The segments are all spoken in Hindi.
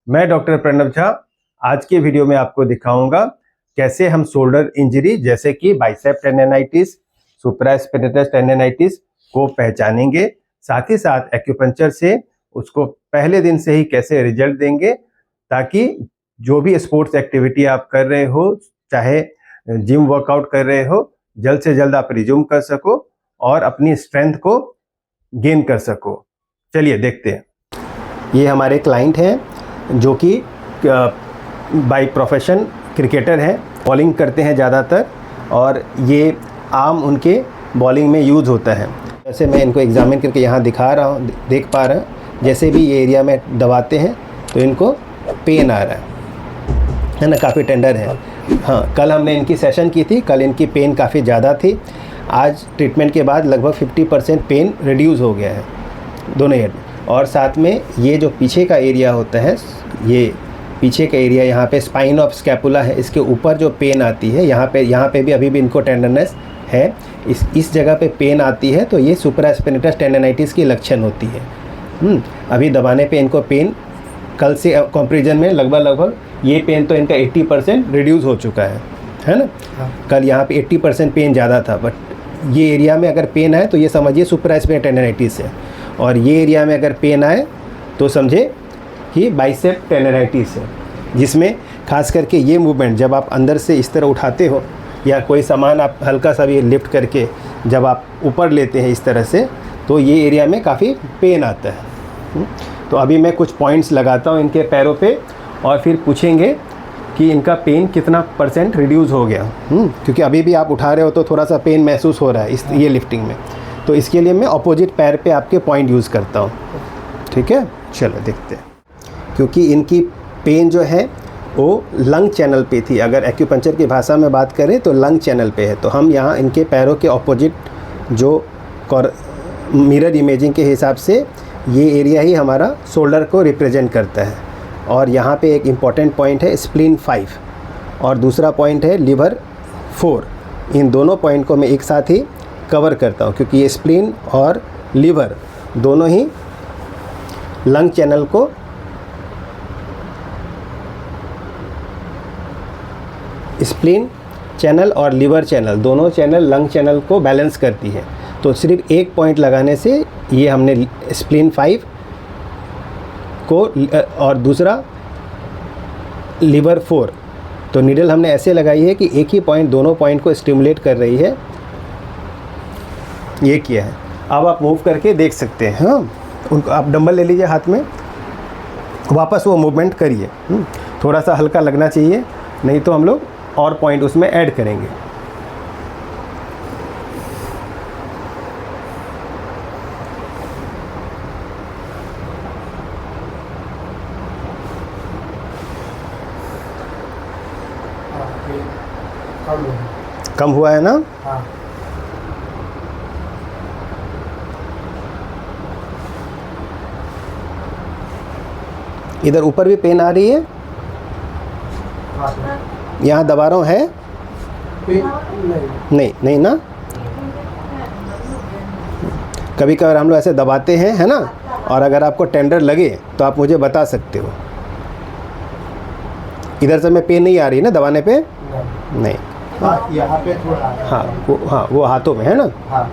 मैं डॉक्टर प्रणव झा आज के वीडियो में आपको दिखाऊंगा कैसे हम शोल्डर इंजरी जैसे कि बाइसेप टेंडिनाइटिस, सुप्रास्पिनेटस टेंडिनाइटिस को पहचानेंगे। साथ ही साथ एक्यूपंक्चर से उसको पहले दिन से ही कैसे रिजल्ट देंगे ताकि जो भी स्पोर्ट्स एक्टिविटी आप कर रहे हो, चाहे जिम वर्कआउट कर रहे हो, जल्द से जल्द आप रिज्यूम कर सको और अपनी स्ट्रेंथ को गेन कर सको। चलिए देखते हैं। ये हमारे क्लाइंट हैं जो कि बाय प्रोफेशन क्रिकेटर हैं, बॉलिंग करते हैं ज़्यादातर और ये आर्म उनके बॉलिंग में यूज़ होता है। जैसे मैं इनको एग्जामिन करके यहाँ दिखा रहा हूँ, देख पा रहा हूँ, जैसे भी ये एरिया में दबाते हैं तो इनको पेन आ रहा है ना, काफ़ी टेंडर है। हाँ, कल हमने इनकी सेशन की थी, कल इनकी पेन काफ़ी ज़्यादा थी। आज ट्रीटमेंट के बाद लगभग 50% पेन रिड्यूस हो गया है दोनों हेड में। और साथ में ये जो पीछे का एरिया होता है, ये पीछे का एरिया यहाँ पे स्पाइन ऑफ स्कैपुला है, इसके ऊपर जो पेन आती है यहाँ पे भी अभी भी इनको टेंडरनेस है। इस जगह पे पेन आती है तो ये सुप्रास्पिनेटस टेंडिनाइटिस की लक्षण होती है। अभी दबाने पे इनको पेन कल से कंपैरिजन में लगभग ये पेन तो इनका 80% रिड्यूस हो चुका है ना। हाँ। कल यहाँ पे 80% पेन ज़्यादा था, बट ये एरिया में अगर पेन आए तो ये समझिए सुप्रास्पिनेटस टेंडिनाइटिस है, और ये एरिया में अगर पेन आए तो समझे कि बाइसेप टेंडिनाइटिस है, जिसमें खास करके ये मूवमेंट जब आप अंदर से इस तरह उठाते हो या कोई सामान आप हल्का सा भी लिफ्ट करके जब आप ऊपर लेते हैं इस तरह से, तो ये एरिया में काफ़ी पेन आता है। तो अभी मैं कुछ पॉइंट्स लगाता हूँ इनके पैरों पे और फिर पूछेंगे कि इनका पेन कितना % रिड्यूस हो गया। क्योंकि अभी भी आप उठा रहे हो तो थोड़ा सा पेन महसूस हो रहा है ये लिफ्टिंग में, तो इसके लिए मैं अपोजिट पैर पे आपके पॉइंट यूज़ करता हूँ। ठीक है, चलो देखते हैं। क्योंकि इनकी पेन जो है वो लंग चैनल पे थी, अगर एक्यूपंक्चर की भाषा में बात करें तो लंग चैनल पे है, तो हम यहाँ इनके पैरों के अपोजिट जो मिरर इमेजिंग के हिसाब से ये एरिया ही हमारा शोल्डर को रिप्रेजेंट करता है। और यहाँ पे एक इम्पॉर्टेंट पॉइंट है स्प्लीन 5 और दूसरा पॉइंट है लिवर 4। इन दोनों पॉइंट को मैं एक साथ ही कवर करता हूँ क्योंकि ये स्प्लीन और लिवर दोनों ही लंग चैनल को स्प्लीन चैनल और लिवर चैनल दोनों चैनल लंग चैनल को बैलेंस करती है। तो सिर्फ एक पॉइंट लगाने से ये हमने स्प्लीन 5 को और दूसरा लिवर 4, तो नीडल हमने ऐसे लगाई है कि एक ही पॉइंट दोनों पॉइंट को स्टिमुलेट कर रही है। ये किया है, अब आप मूव करके देख सकते हैं। हाँ, उनको आप डंबल ले लीजिए हाथ में, वापस वो मूवमेंट करिए। थोड़ा सा हल्का लगना चाहिए, नहीं तो हम लोग और पॉइंट उसमें ऐड करेंगे। कम हुआ है ना? हाँ। इधर ऊपर भी पेन आ रही है, यहाँ दबा रहा हूँ, है नहीं ना। कभी कभार हम लोग ऐसे दबाते हैं, है ना, और अगर आपको टेंडर लगे तो आप मुझे बता सकते हो। इधर से में पेन नहीं आ रही ना दबाने पे? नहीं। हाँ, यहाँ पे थोड़ा। हाँ, वो हाथों में है ना। हाँ।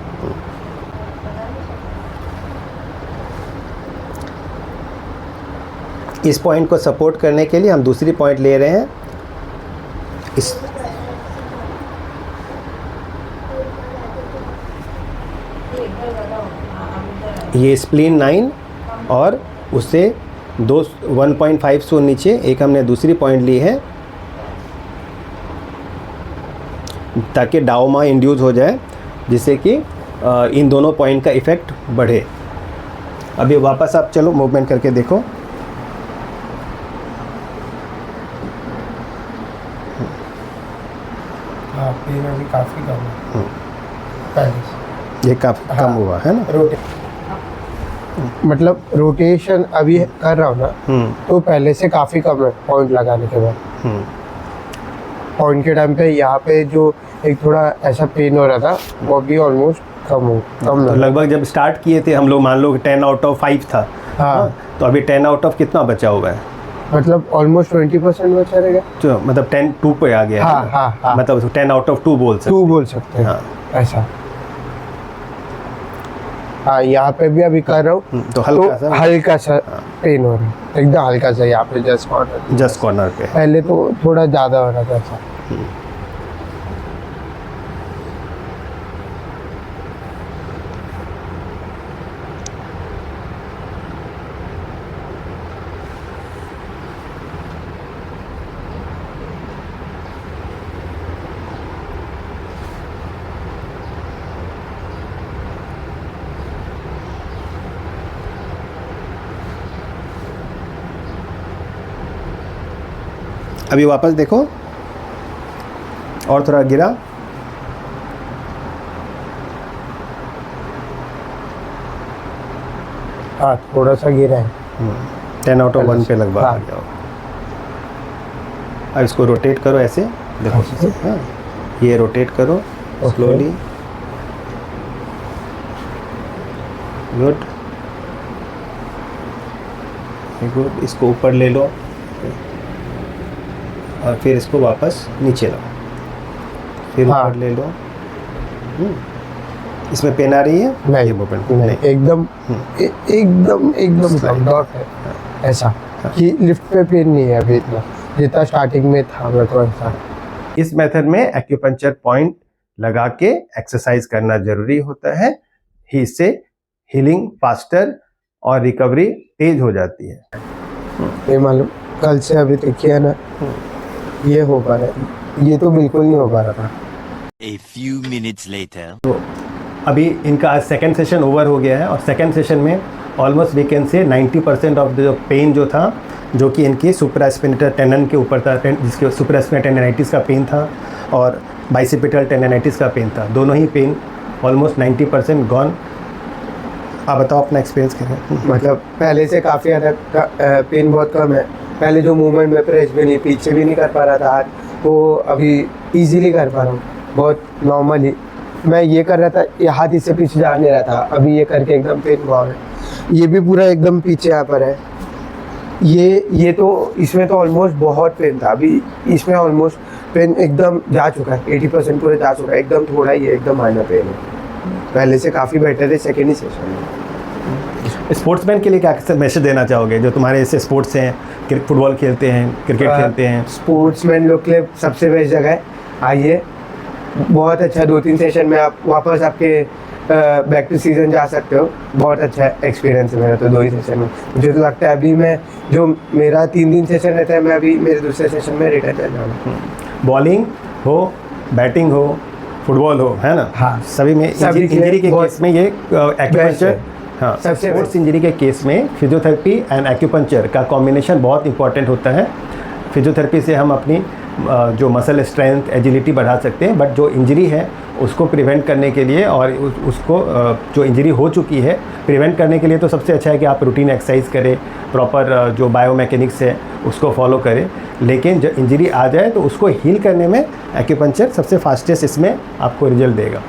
इस पॉइंट को सपोर्ट करने के लिए हम दूसरी पॉइंट ले रहे हैं। ये स्प्लीन 9 और उससे 1.5 से नीचे एक हमने दूसरी पॉइंट ली है ताकि डाउमा इंड्यूस हो जाए, जिससे कि इन दोनों पॉइंट का इफ़ेक्ट बढ़े। अभी वापस आप चलो मूवमेंट करके देखो। हाँ, पेन अभी काफ़ी कम है पहले से। ये काफ़ी कम हुआ है ना। मतलब रोटेशन अभी कर रहा हूँ ना, तो पहले से काफ़ी कम है पॉइंट लगाने के बाद। पॉइंट के टाइम पे यहाँ पे जो एक थोड़ा ऐसा पेन हो रहा था वो भी ऑलमोस्ट कम तो लगभग जब स्टार्ट किए थे हम लोग, मान लो 10 आउट ऑफ 5 था। हाँ। तो अभी 10 आउट ऑफ कितना बचा हुआ है? मतलब ऑलमोस्ट 20% बचा रहेगा। तो मतलब 10-2 पे आ गया हाँ, है। हाँ, हाँ। मतलब 10 आउट ऑफ 2 बोल सकते 2 बोल सकते हैं। हाँ। ऐसा। हाँ, यहाँ पे भी अभी कर रहा हूँ तो हल्का सा पेन हो रहा है, एकदम हल्का सा यहाँ पे जस्ट कॉर्नर पे। पहले तो थोड़ा ज़्यादा हो रहा था ऐसा। अभी वापस देखो, और थोड़ा गिरा। हाँ, थोड़ा सा गिरा है। 10 आउट ऑफ 1 पे लगभग आ हाँ। गया होगा। अब इसको रोटेट करो ऐसे, देखो। हाँ, ये रोटेट करो स्लोली। Good good. इसको ऊपर ले लो और फिर इसको वापस नीचे लाओ, फिर हाँ। ऊपर ले लो। इसमें पेन आ रही है? नहीं, ये मूवमेंट नहीं, एकदम एकदम डॉट है ऐसा कि लिफ्ट पे पेन नहीं है अभी इतना, जितना स्टार्टिंग में था मेरे को ऐसा। इस मेथड में एक्यूपंक्चर पॉइंट लगा के एक्सरसाइज करना जरूरी होता है। इससे हीलिंग फास्टर और रिकवरी तेज हो जाती है। ये मालूम कल से अभी तक किया ना, ये हो पा रहा है, ये तो बिल्कुल नहीं हो पा रहा था। A few minutes later. तो अभी इनका आज सेकेंड सेशन ओवर हो गया है और सेकेंड सेशन में almost we can say 90% of the pen जो था, जो कि इनकी सुप्रास्पिनेटर टेंडन के ऊपर था, जिसके सुप्रास्पिनेटर टेंडनाइटिस का पेन था और बाइसेप्टियल टेंडनाइटिस का पेन था, दोनों ही पेन ऑलमोस्ट 90% गॉन। आप बताओ अपना एक्सपीरियंस करें। मतलब पहले से काफ़ी ज़्यादा पेन बहुत कम है। पहले जो मूवमेंट में प्रेस भी नहीं, पीछे भी नहीं कर पा रहा था हाथ, वो अभी इजीली कर पा रहा हूँ, बहुत नॉर्मली। मैं ये कर रहा था, ये हाथ इससे पीछे जा नहीं रहा था, अभी ये करके एकदम पेन हुआ है। ये भी पूरा एकदम पीछे यहाँ पर है। ये तो इसमें तो ऑलमोस्ट बहुत पेन था, अभी इसमें ऑलमोस्ट पेन एकदम जा चुका है, 80% पूरे जा चुका है, एकदम थोड़ा ही है, एकदम माइनर पेन है। पहले से काफ़ी बेटर है सेकेंड ही सेशन में। स्पोर्ट्समैन के लिए क्या मैसेज देना चाहोगे, जो तुम्हारे ऐसे स्पोर्ट्स हैं, फुटबॉल खेलते हैं, क्रिकेट खेलते हैं? स्पोर्ट्समैन लोग के लिए सबसे बेस्ट जगह है, आइए। बहुत अच्छा 2-3 सेशन में आप वापस आपके बैक टू सीजन जा सकते हो। बहुत अच्छा एक्सपीरियंस है मेरा तो 2 ही सेशन में। मुझे तो लगता है अभी मैं जो मेरा 3 दिन सेशन रहता है, मैं अभी मेरे दूसरे सेशन में रिटर्न कर जाऊँगा। बॉलिंग हो, बैटिंग हो, फुटबॉल हो, है ना? हाँ, सभी में सभी इंजरी के केस में ये एक्यूपंक्चर, हाँ, सबसे स्पोर्ट्स इंजरी के केस में फिजियोथेरेपी एंड एक्यूपंक्चर का कॉम्बिनेशन बहुत इंपॉर्टेंट होता है। फिजियोथेरेपी से हम अपनी जो मसल स्ट्रेंथ, एजिलिटी बढ़ा सकते हैं, बट जो इंजरी है उसको प्रिवेंट करने के लिए और उसको जो इंजरी हो चुकी है प्रिवेंट करने के लिए तो सबसे अच्छा है कि आप रूटीन एक्सरसाइज करें, प्रॉपर जो बायोमैकेनिक्स है उसको फॉलो करें। लेकिन जब इंजरी आ जाए तो उसको हील करने में एक्यूपंक्चर सबसे फास्टेस्ट इसमें आपको रिजल्ट देगा।